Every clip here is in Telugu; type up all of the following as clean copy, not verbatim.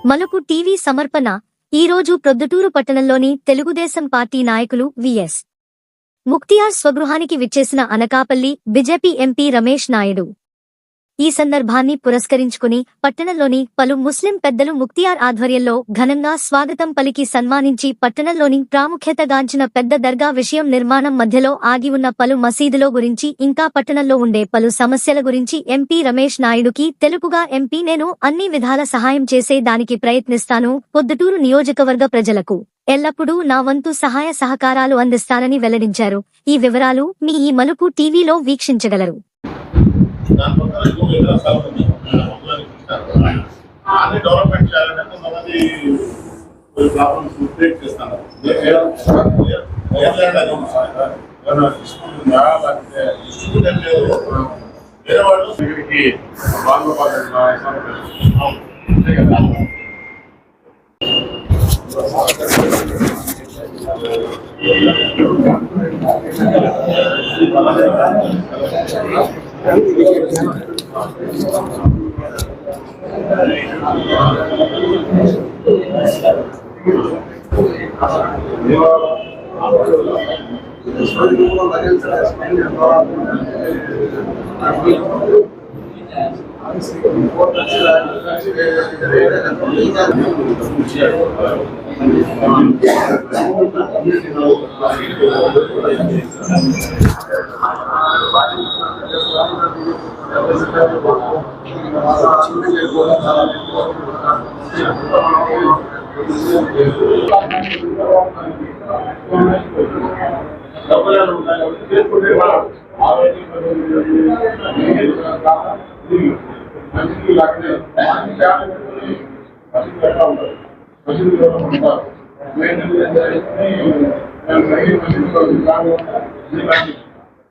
మలుపు టీవీ సమర్పణ ఈరోజు ప్రొద్దుటూరు పట్టణంలోని తెలుగుదేశం పార్టీ నాయకులు విఎస్ ముక్తియార్ స్వగృహానికి విచ్చేసిన అనకాపల్లి బీజేపీ ఎంపీ రమేష్ నాయుడు. ఈ సందర్భాన్ని పురస్కరించుకుని పట్టణంలోని పలు ముస్లిం పెద్దలు ముక్తియార్ ఆధ్వర్యంలో ఘనంగా స్వాగతం పలికి సన్మానించి పట్టణంలోని ప్రాముఖ్యతగాంచిన పెద్ద దర్గా విషయం, నిర్మాణం మధ్యలో ఆగి ఉన్న పలు మసీదులో గురించి, ఇంకా పట్టణంలో ఉండే పలు సమస్యల గురించి ఎంపీ రమేష్ నాయుడుకి తెలుపుగా, ఎంపీ నేను అన్ని విధాల సహాయం చేసే దానికి ప్రయత్నిస్తాను, పొద్దుటూరు నియోజకవర్గ ప్రజలకు ఎల్లప్పుడూ నా వంతు సహాయ సహకారాలు అందిస్తానని వెల్లడించారు. ఈ వివరాలు మీ ఈ మలుపు టీవీలో వీక్షించగలరు. డెవలప్మెంట్ చేయాలంటే కొంతమంది ప్రాబ్లమ్స్ క్రియేట్ చేస్తున్నారు. వేరే వాళ్ళు ఇక్కడికి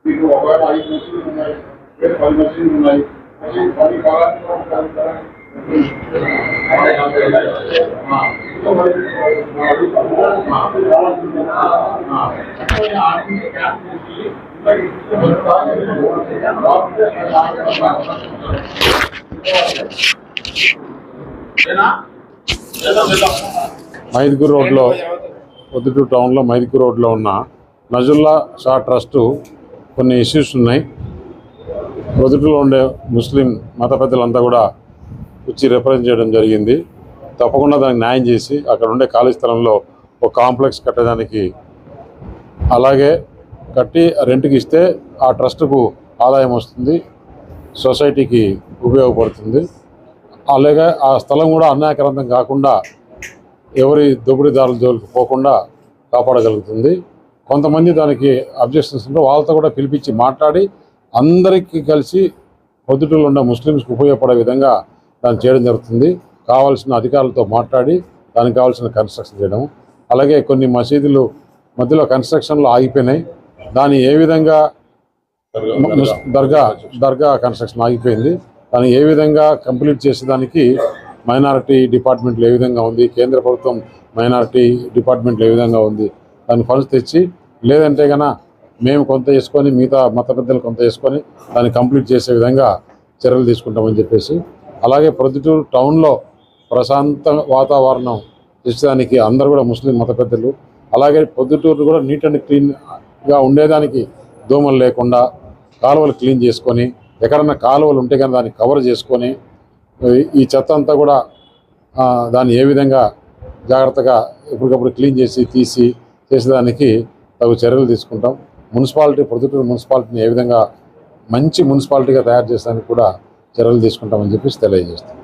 మీకు ఒకవేళ 5 మసీదులు ఉన్నాయి, 10 మసీదులు ఉన్నాయి, 10 కాలాలు మైదుకూరు రోడ్లో, పొద్దుటూరు టౌన్లో మైదుకూరు రోడ్లో ఉన్న నజుల్లా షా ట్రస్టు కొన్ని ఇష్యూస్ ఉన్నాయి. పొద్దుటూరులో ఉండే ముస్లిం మత పెద్దలంతా కూడా వచ్చి రిప్రజెంట్ చేయడం జరిగింది. తప్పకుండా దానికి న్యాయం చేసి అక్కడ ఉండే ఖాళీ స్థలంలో ఒక కాంప్లెక్స్ కట్టడానికి, అలాగే కట్టి రెంట్కి ఇస్తే ఆ ట్రస్టుకు ఆదాయం వస్తుంది, సొసైటీకి ఉపయోగపడుతుంది. అలాగే ఆ స్థలం కూడా అన్యాయకరంతం కాకుండా ఎవరి దోపిడీదారుల జోలికి పోకుండా కాపాడగలుగుతుంది. కొంతమంది దానికి అబ్జెక్షన్స్ ఉంటే వాళ్ళతో కూడా పిలిపించి మాట్లాడి అందరికీ కలిసి పొద్దుటూరులో ఉన్న ముస్లిమ్స్కి ఉపయోగపడే విధంగా దాన్ని చేయడం జరుగుతుంది. కావాల్సిన అధికారులతో మాట్లాడి దానికి కావాల్సిన కన్స్ట్రక్షన్ చేయడం. అలాగే కొన్ని మసీదులు మధ్యలో కన్స్ట్రక్షన్లు ఆగిపోయినాయి. దాన్ని ఏ విధంగా దర్గా కన్స్ట్రక్షన్ ఆగిపోయింది, దాన్ని ఏ విధంగా కంప్లీట్ చేసేదానికి మైనారిటీ డిపార్ట్మెంట్లో ఏ విధంగా ఉంది, కేంద్ర ప్రభుత్వం మైనారిటీ డిపార్ట్మెంట్లో ఏ విధంగా ఉంది, దాన్ని ఫండ్స్ తెచ్చి, లేదంటే కన్నా మేము కొంత చేసుకొని మిగతా మత పెద్దలు కొంత చేసుకొని దాన్ని కంప్లీట్ చేసే విధంగా చర్యలు తీసుకుంటామని చెప్పేసి, అలాగే ప్రొద్దుటూరు టౌన్లో ప్రశాంత వాతావరణం తెచ్చడానికి అందరూ కూడా ముస్లిం మత పెద్దలు, అలాగే పొద్దుటూరు కూడా నీట్ అండ్ క్లీన్గా ఉండేదానికి దోమలు లేకుండా కాలువలు క్లీన్ చేసుకొని, ఎక్కడన్నా కాలువలు ఉంటే కానీ దాన్ని కవర్ చేసుకొని, ఈ చెత్త అంతా కూడా దాన్ని ఏ విధంగా జాగ్రత్తగా ఎప్పటికప్పుడు క్లీన్ చేసి తీసి చేసేదానికి తగు చర్యలు తీసుకుంటాం. మున్సిపాలిటీ, పొద్దుటూరు మున్సిపాలిటీని ఏ విధంగా మంచి మున్సిపాలిటీగా తయారు చేసేదానికి కూడా చర్యలు తీసుకుంటామని చెప్పేసి తెలియజేస్తాం.